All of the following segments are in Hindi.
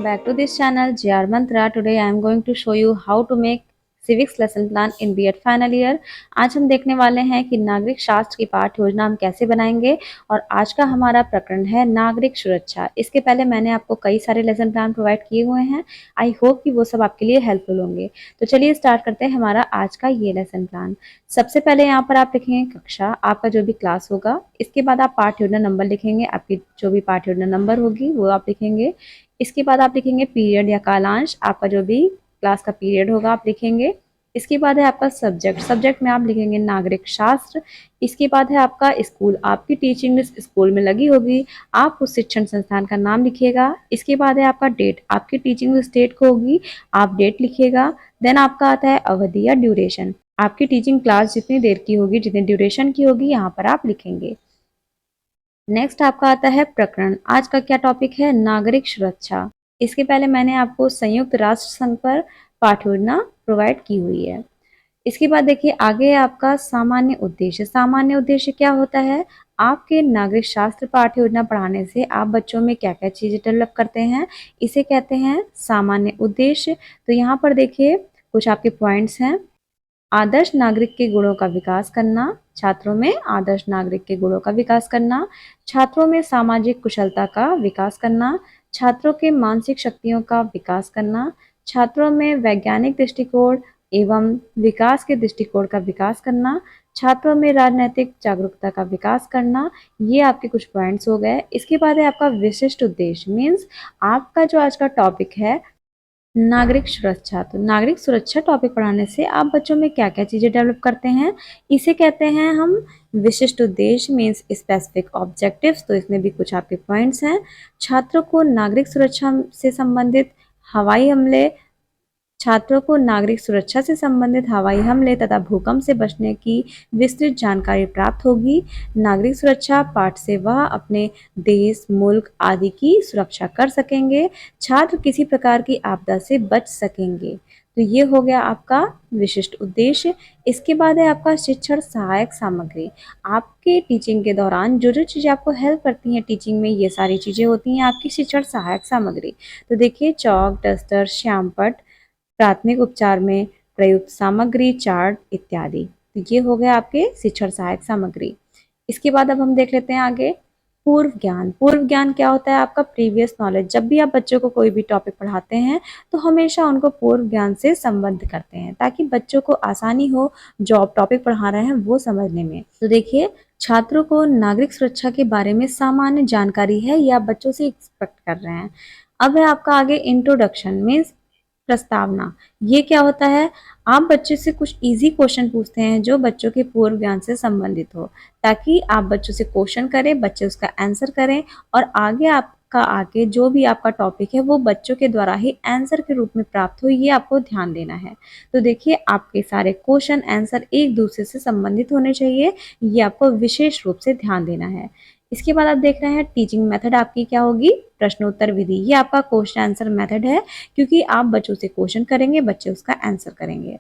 welcome back to this channel JR Mantra. Today I am going to show you how to make civics lesson plan in B.Ed final year. आज हम देखने वाले हैं कि नागरिक शास्त्र की पाठ्य योजना हम कैसे बनाएंगे और आज का हमारा प्रकरण है नागरिक सुरक्षा। इसके पहले मैंने आपको कई सारे लेसन प्लान प्रोवाइड किए हुए हैं। आई होप कि वो सब आपके लिए हेल्पफुल होंगे। तो चलिए स्टार्ट करते हैं हमारा आज का ये लेसन प्लान। सबसे पहले यहाँ पर आप लिखेंगे कक्षा, आपका जो भी क्लास होगा। इसके बाद आप पाठ्य योजना नंबर लिखेंगे, आपकी जो भी पाठ्य योजना नंबर होगी वो आप लिखेंगे। इसके बाद आप लिखेंगे पीरियड या कालांश, आपका जो भी क्लास का पीरियड होगा आप लिखेंगे। इसके बाद है आपका सब्जेक्ट, सब्जेक्ट में आप लिखेंगे नागरिक शास्त्र। इसके बाद है आपका स्कूल, आपकी टीचिंग स्कूल में लगी होगी, आप उस शिक्षण संस्थान का नाम लिखिएगा। इसके बाद है आपका डेट, आपकी टीचिंग स्टेट को होगी, आप डेट लिखिएगा। देन आपका आता है अवधि या ड्यूरेशन, आपकी टीचिंग क्लास जितनी देर की होगी, जितनी ड्यूरेशन की होगी, यहाँ पर आप लिखेंगे। नेक्स्ट आपका आता है प्रकरण। आज का क्या टॉपिक है? नागरिक सुरक्षा। इसके पहले मैंने आपको संयुक्त राष्ट्र संघ पर पाठ्य योजना प्रोवाइड की हुई है। इसके बाद देखिए आगे आपका सामान्य उद्देश्य। सामान्य उद्देश्य क्या होता है? आपके नागरिक शास्त्र पाठ्य योजना पढ़ाने से आप बच्चों में क्या क्या चीजें डेवलप करते हैं, इसे कहते हैं सामान्य उद्देश्य। तो यहाँ पर देखिए कुछ आपके पॉइंट्स हैं। आदर्श नागरिक के गुणों का विकास करना, छात्रों में आदर्श नागरिक के गुणों का विकास करना, छात्रों में सामाजिक कुशलता का विकास करना, छात्रों के मानसिक शक्तियों का विकास करना, छात्रों में वैज्ञानिक दृष्टिकोण एवं विकास के दृष्टिकोण का विकास करना, छात्रों में राजनैतिक जागरूकता का विकास करना। ये आपके कुछ पॉइंट्स हो गए। इसके बाद है आपका विशिष्ट उद्देश्य, मीन्स आपका जो आज का टॉपिक है नागरिक सुरक्षा। तो नागरिक सुरक्षा टॉपिक पढ़ाने से आप बच्चों में क्या क्या चीजें डेवलप करते हैं, इसे कहते हैं हम विशिष्ट उद्देश्य, मीन्स स्पेसिफिक ऑब्जेक्टिव्स। तो इसमें भी कुछ आपके पॉइंट्स हैं। छात्रों को नागरिक सुरक्षा से संबंधित हवाई हमले, छात्रों को नागरिक सुरक्षा से संबंधित हवाई हमले तथा भूकंप से बचने की विस्तृत जानकारी प्राप्त होगी। नागरिक सुरक्षा पाठ से वह अपने देश, मुल्क आदि की सुरक्षा कर सकेंगे। छात्र किसी प्रकार की आपदा से बच सकेंगे। तो ये हो गया आपका विशिष्ट उद्देश्य। इसके बाद है आपका शिक्षण सहायक सामग्री। आपके टीचिंग के दौरान जो जो चीज़ें आपको हेल्प करती हैं टीचिंग में, ये सारी चीज़ें होती हैं आपकी शिक्षण सहायक सामग्री। तो देखिए चौक, डस्टर, श्यामपट्ट, प्राथमिक उपचार में प्रयुक्त सामग्री, चार्ट इत्यादि। तो ये हो गया आपके शिक्षण सहायक सामग्री। इसके बाद अब हम देख लेते हैं आगे पूर्व ज्ञान। पूर्व ज्ञान क्या होता है? आपका प्रीवियस नॉलेज। जब भी आप बच्चों को कोई भी टॉपिक पढ़ाते हैं तो हमेशा उनको पूर्व ज्ञान से संबद्ध करते हैं ताकि बच्चों को आसानी हो जो आप टॉपिक पढ़ा रहे हैं वो समझने में। तो देखिए छात्रों को नागरिक सुरक्षा के बारे में सामान्य जानकारी है, ये आप बच्चों से एक्सपेक्ट कर रहे हैं। अब है आपका आगे इंट्रोडक्शन, मीन्स प्रस्तावना। ये क्या होता है? आप बच्चे से कुछ इजी क्वेश्चन पूछते हैं जो बच्चों के पूर्व ज्ञान से संबंधित हो, ताकि आप बच्चों से क्वेश्चन करें, बच्चे उसका आंसर करें और आगे जो भी आपका टॉपिक है वो बच्चों के द्वारा ही आंसर के रूप में प्राप्त हो, ये आपको ध्यान देना है। तो देखिए आपके सारे क्वेश्चन आंसर एक दूसरे से संबंधित होने चाहिए, ये आपको विशेष रूप से ध्यान देना है। इसके बाद आप देख रहे हैं टीचिंग मेथड आपकी क्या होगी? प्रश्नोत्तर विधि। ये आपका क्वेश्चन आंसर मेथड है, क्योंकि आप बच्चों से क्वेश्चन करेंगे, बच्चे उसका आंसर करेंगे।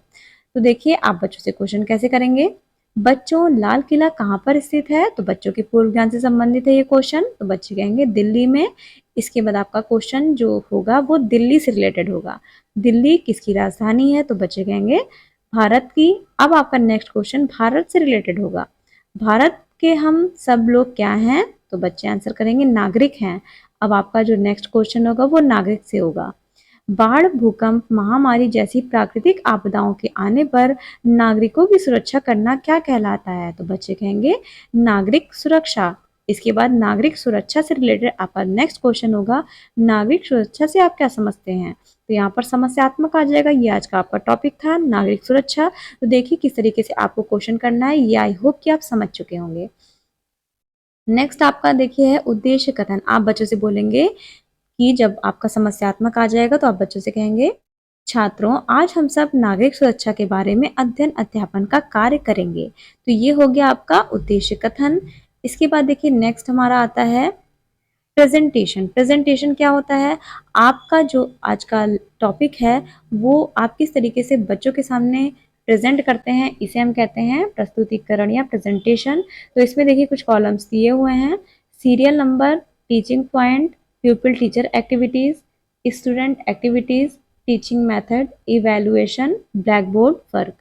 तो देखिए आप बच्चों से क्वेश्चन कैसे करेंगे। बच्चों लाल किला कहाँ पर स्थित है? तो बच्चों के पूर्व ज्ञान से संबंधित है ये क्वेश्चन, तो बच्चे कहेंगे दिल्ली में। इसके बाद आपका क्वेश्चन जो होगा वो दिल्ली से रिलेटेड होगा। दिल्ली किसकी राजधानी है? तो बच्चे कहेंगे भारत की। अब आपका नेक्स्ट क्वेश्चन भारत से रिलेटेड होगा। भारत के हम सब लोग क्या हैं? तो बच्चे आंसर करेंगे नागरिक हैं। अब आपका जो नेक्स्ट क्वेश्चन होगा वो नागरिक से होगा। बाढ़, भूकंप, महामारी जैसी प्राकृतिक आपदाओं के आने पर नागरिकों की सुरक्षा करना क्या कहलाता है? तो बच्चे कहेंगे नागरिक सुरक्षा। इसके बाद नागरिक सुरक्षा से रिलेटेड आपका नेक्स्ट क्वेश्चन होगा, नागरिक सुरक्षा से आप क्या समझते हैं? तो यहाँ पर समस्यात्मक आ जाएगा। ये आज का आपका टॉपिक था नागरिक सुरक्षा। तो देखिए किस तरीके से आपको क्वेश्चन करना है, ये आई होप कि आप समझ चुके होंगे। नेक्स्ट आपका देखिए है उद्देश्य कथन। आप बच्चों से बोलेंगे कि जब आपका समस्यात्मक आ जाएगा तो आप बच्चों से कहेंगे छात्रों आज हम सब नागरिक सुरक्षा के बारे में अध्ययन अध्यापन का कार्य करेंगे। तो ये हो गया आपका उद्देश्य कथन। इसके बाद देखिए नेक्स्ट हमारा आता है प्रेजेंटेशन। प्रेजेंटेशन क्या होता है? आपका जो आज का टॉपिक है वो आप किस तरीके से बच्चों के सामने प्रेजेंट करते हैं, इसे हम कहते हैं प्रस्तुतिकरण या प्रेजेंटेशन। तो इसमें देखिए कुछ कॉलम्स दिए हुए हैं, serial number, teaching point, प्यूपिल teacher activities, student activities, teaching method, evaluation, black board work.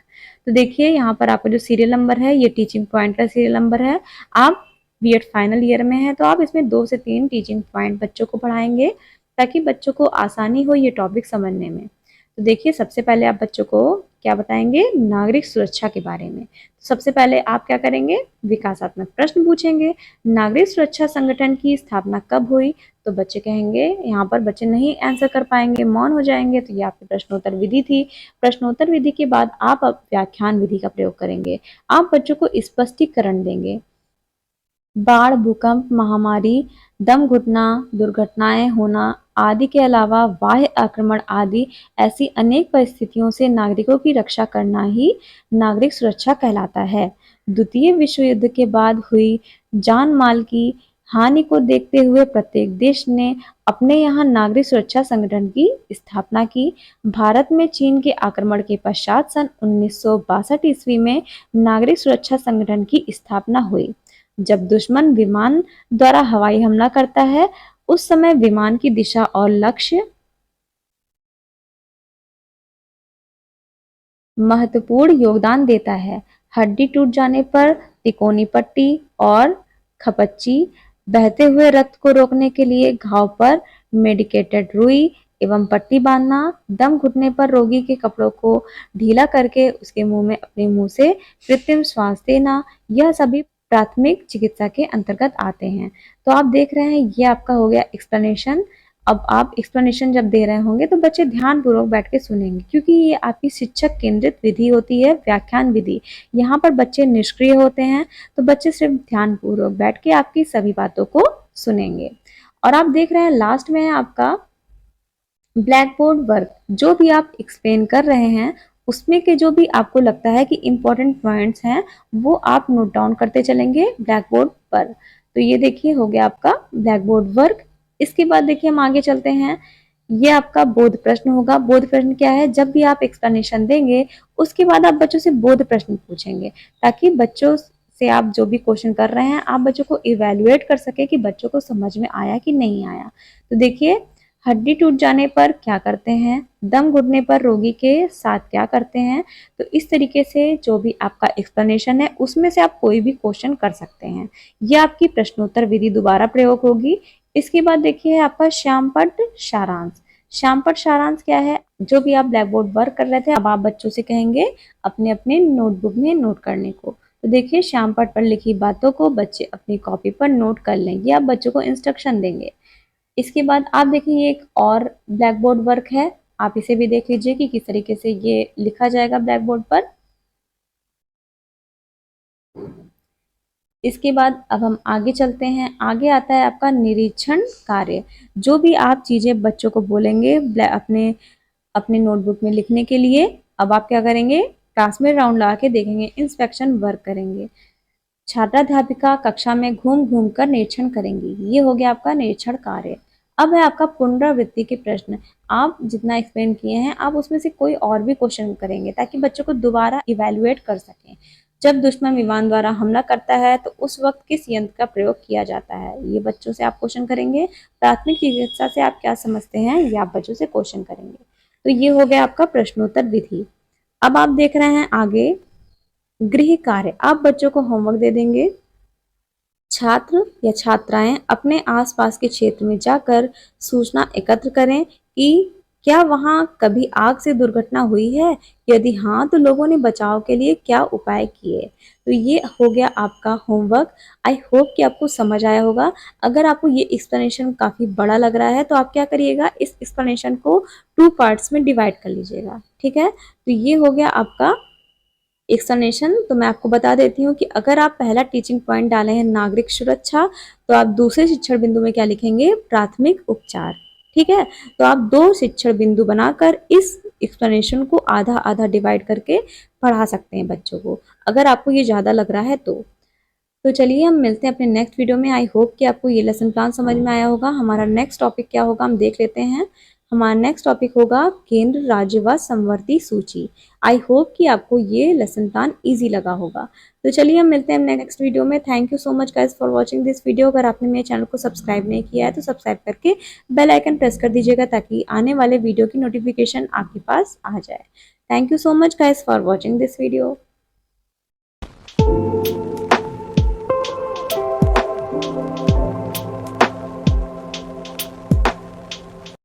तो देखिए यहाँ पर आपका जो सीरियल नंबर है ये टीचिंग पॉइंट का सीरियल नंबर है। आप बीएड फाइनल ईयर में है तो आप इसमें 2 से 3 टीचिंग पॉइंट बच्चों को पढ़ाएंगे ताकि बच्चों को आसानी हो ये टॉपिक समझने में। तो देखिए सबसे पहले आप बच्चों को क्या बताएंगे, नागरिक सुरक्षा के बारे में। तो सबसे पहले आप क्या करेंगे, विकासात्मक प्रश्न पूछेंगे। नागरिक सुरक्षा संगठन की स्थापना कब हुई? तो बच्चे कहेंगे, यहाँ पर बच्चे नहीं आंसर कर पाएंगे, मौन हो जाएंगे, तो ये आपकी प्रश्नोत्तर विधि थी। प्रश्नोत्तर विधि के बाद आप अब व्याख्यान विधि का प्रयोग करेंगे। आप बच्चों को स्पष्टीकरण देंगे। बाढ़, भूकंप, महामारी, दम घुटना, दुर्घटनाएं होना आदि के अलावा बाह्य आक्रमण आदि ऐसी अनेक परिस्थितियों से नागरिकों की रक्षा करना ही नागरिक सुरक्षा कहलाता है। द्वितीय विश्व युद्ध के बाद हुई जान माल की हानि को देखते हुए प्रत्येक देश ने अपने यहाँ नागरिक सुरक्षा संगठन की स्थापना की। भारत में चीन के आक्रमण के पश्चात सन 1962 ईस्वी में नागरिक सुरक्षा संगठन की स्थापना हुई। जब दुश्मन विमान द्वारा हवाई हमला करता है उस समय विमान की दिशा और लक्ष्य महत्वपूर्ण योगदान देता है। हड्डी टूट जाने पर तिकोनी पट्टी और खपच्ची, बहते हुए रक्त को रोकने के लिए घाव पर मेडिकेटेड रुई एवं पट्टी बांधना, दम घुटने पर रोगी के कपड़ों को ढीला करके उसके मुंह में अपने मुंह से कृत्रिम श्वास देना, यह सभी प्राथमिक चिकित्सा के अंतर्गत आते हैं। तो आप देख रहे हैं ये आपका हो गया एक्सप्लेनेशन। अब आप एक्सप्लेनेशन जब दे रहे होंगे तो बच्चे ध्यान पूर्वक बैठ के सुनेंगे क्योंकि ये आपकी शिक्षक केंद्रित विधि होती है, व्याख्यान विधि। यहाँ पर बच्चे निष्क्रिय होते हैं तो बच्चे सिर्फ ध्यान पूर्वक बैठ के आपकी सभी बातों को सुनेंगे। और आप देख रहे हैं लास्ट में है आपका ब्लैक बोर्ड वर्क। जो भी आप एक्सप्लेन कर रहे हैं उसमें के जो भी आपको लगता है कि इंपॉर्टेंट पॉइंट्स हैं वो आप नोट डाउन करते चलेंगे ब्लैक बोर्ड पर। तो ये देखिए हो गया आपका ब्लैक बोर्ड वर्क। इसके बाद देखिए हम आगे चलते हैं। ये आपका बोध प्रश्न होगा। बोध प्रश्न क्या है, जब भी आप एक्सप्लेनेशन देंगे उसके बाद आप बच्चों से बोध प्रश्न पूछेंगे ताकि बच्चों से आप जो भी क्वेश्चन कर रहे हैं आप बच्चों को इवेल्युएट कर सके कि बच्चों को समझ में आया कि नहीं आया। तो देखिए हड्डी टूट जाने पर क्या करते हैं, दम घुटने पर रोगी के साथ क्या करते हैं। तो इस तरीके से जो भी आपका एक्सप्लेनेशन है उसमें से आप कोई भी क्वेश्चन कर सकते हैं। यह आपकी प्रश्नोत्तर विधि दोबारा प्रयोग होगी। इसके बाद देखिए आपका श्यामपट्ट सारांश। श्यामपट्ट सारांश क्या है, जो भी आप ब्लैक बोर्ड वर्क कर रहे थे अब आप बच्चों से कहेंगे अपने अपने नोटबुक में नोट करने को। तो देखिए श्यामपट्ट पर लिखी बातों को बच्चे अपनी कॉपी पर नोट कर लें, ये आप बच्चों को इंस्ट्रक्शन देंगे। इसके बाद आप देखिए ये एक और ब्लैक बोर्ड वर्क है, आप इसे भी देख लीजिए कि किस तरीके से ये लिखा जाएगा ब्लैक बोर्ड पर। इसके बाद अब हम आगे चलते हैं। आगे आता है आपका निरीक्षण कार्य। जो भी आप चीजें बच्चों को बोलेंगे अपने अपने नोटबुक में लिखने के लिए, अब आप क्या करेंगे, क्लास में राउंड लगा के देखेंगे, इंस्पेक्शन वर्क करेंगे। छात्राध्यापिका कक्षा में घूम घूम कर निरीक्षण करेंगी। ये हो गया आपका निरीक्षण कार्य। अब है आपका पुनरावृत्ति के प्रश्न। आप जितना एक्सप्लेन किए हैं आप उसमें से कोई और भी क्वेश्चन करेंगे ताकि बच्चों को दोबारा इवेल्युएट कर सकें। जब दुश्मन विमान द्वारा हमला करता है तो उस वक्त किस यंत्र का प्रयोग किया जाता है, ये बच्चों से आप क्वेश्चन करेंगे। प्राथमिक चिकित्सा से आप क्या समझते हैं, ये आप बच्चों से क्वेश्चन करेंगे। तो ये हो गया आपका प्रश्नोत्तर विधि। अब आप देख रहे हैं आगे गृह कार्य। आप बच्चों को होमवर्क दे देंगे। छात्र या छात्राएं अपने आसपास के क्षेत्र में जाकर सूचना एकत्र करें कि क्या वहां कभी आग से दुर्घटना हुई है, यदि हाँ तो लोगों ने बचाव के लिए क्या उपाय किए। तो ये हो गया आपका होमवर्क। आई होप कि आपको समझ आया होगा। अगर आपको ये एक्सप्लेनेशन काफी बड़ा लग रहा है तो आप क्या करिएगा, इस एक्सप्लेनेशन को 2 पार्ट्स में डिवाइड कर लीजिएगा, ठीक है। तो ये हो गया आपका एक्सप्लेनेशन। तो मैं आपको बता देती हूँ कि अगर आप पहला टीचिंग पॉइंट डाले हैं नागरिक सुरक्षा, तो आप दूसरे शिक्षण बिंदु में क्या लिखेंगे, प्राथमिक उपचार, ठीक है। तो आप 2 शिक्षण बिंदु बनाकर इस एक्सप्लेनेशन को आधा आधा डिवाइड करके पढ़ा सकते हैं बच्चों को, अगर आपको ये ज़्यादा लग रहा है तो चलिए हम मिलते हैं अपने नेक्स्ट वीडियो में। आई होप कि आपको ये लेसन प्लान समझ में आया होगा। हमारा नेक्स्ट टॉपिक क्या होगा हम देख लेते हैं। हमारा नेक्स्ट टॉपिक होगा केंद्र, राज्य व समवर्ती सूची। आई होप कि आपको ये लेसन प्लान इजी लगा होगा। तो चलिए हम मिलते हैं नेक्स्ट वीडियो में। Thank you so much guys for watching this video. अगर आपने मेरे चैनल को सब्सक्राइब नहीं किया है तो सब्सक्राइब करके बेल आइकन प्रेस कर दीजिएगा ताकि आने वाले वीडियो की नोटिफिकेशन आपके पास आ जाए। Thank you so much guys for watching this video.